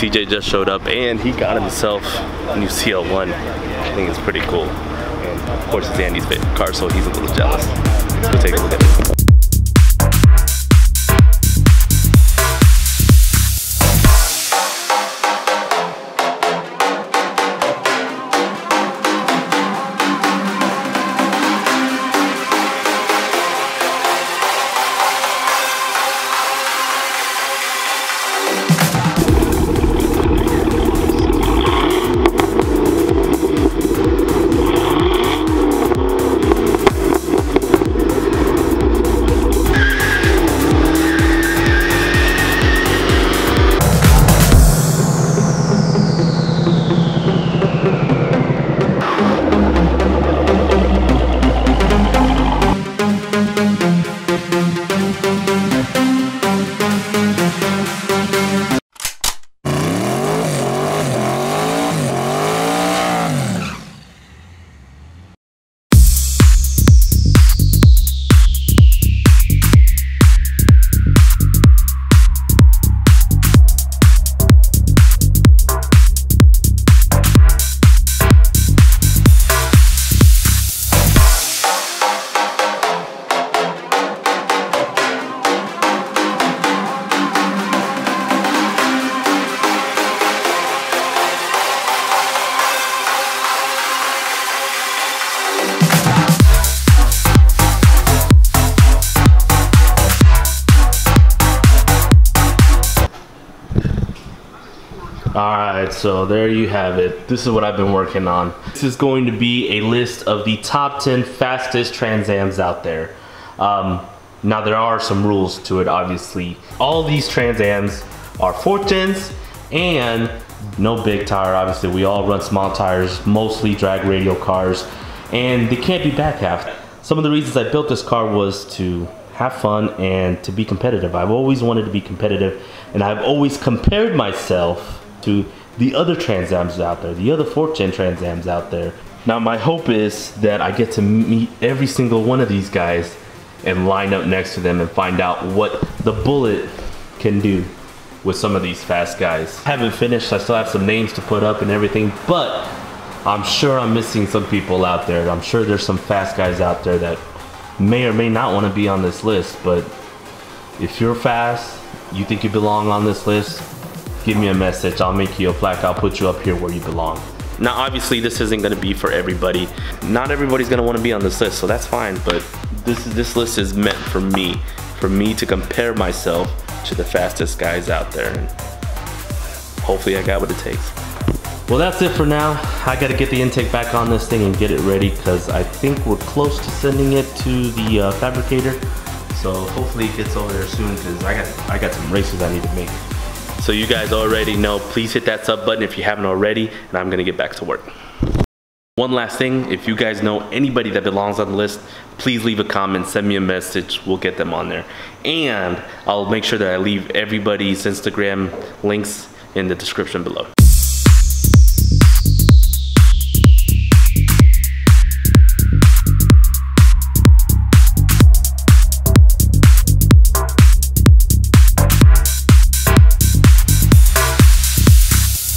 TJ just showed up and he got himself a new CL1. I think it's pretty cool. And of course it's Andy's favorite car, so he's a little jealous. Let's go take a look at it. Alright, so there you have it. This is what I've been working on. This is going to be a list of the top 10 fastest Trans Ams out there. Now there are some rules to it, obviously. All these Trans Ams are 410s and no big tire. Obviously, we all run small tires, mostly drag radial cars, and they can't be back half. Some of the reasons I built this car was to have fun and to be competitive. I've always wanted to be competitive, and I've always compared myself to the other Trans Ams out there, the other 410 Trans Ams out there. Now my hope is that I get to meet every single one of these guys and line up next to them and find out what the Bullet can do with some of these fast guys. I haven't finished, I still have some names to put up and everything, but I'm sure I'm missing some people out there. I'm sure there's some fast guys out there that may or may not want to be on this list, but if you're fast, you think you belong on this list, give me a message. I'll make you a plaque. I'll put you up here where you belong. Now obviously this isn't going to be for everybody. Not everybody's going to want to be on this list, so that's fine, but this list is meant for me to compare myself to the fastest guys out there, and hopefully I got what it takes. Well, that's it for now. I got to get the intake back on this thing and get it ready, because I think we're close to sending it to the fabricator, so hopefully it gets over there soon, because I got some races I need to make. So you guys already know, please hit that sub button if you haven't already, and I'm gonna get back to work. One last thing, if you guys know anybody that belongs on the list, please leave a comment, send me a message, we'll get them on there. And I'll make sure that I leave everybody's Instagram links in the description below.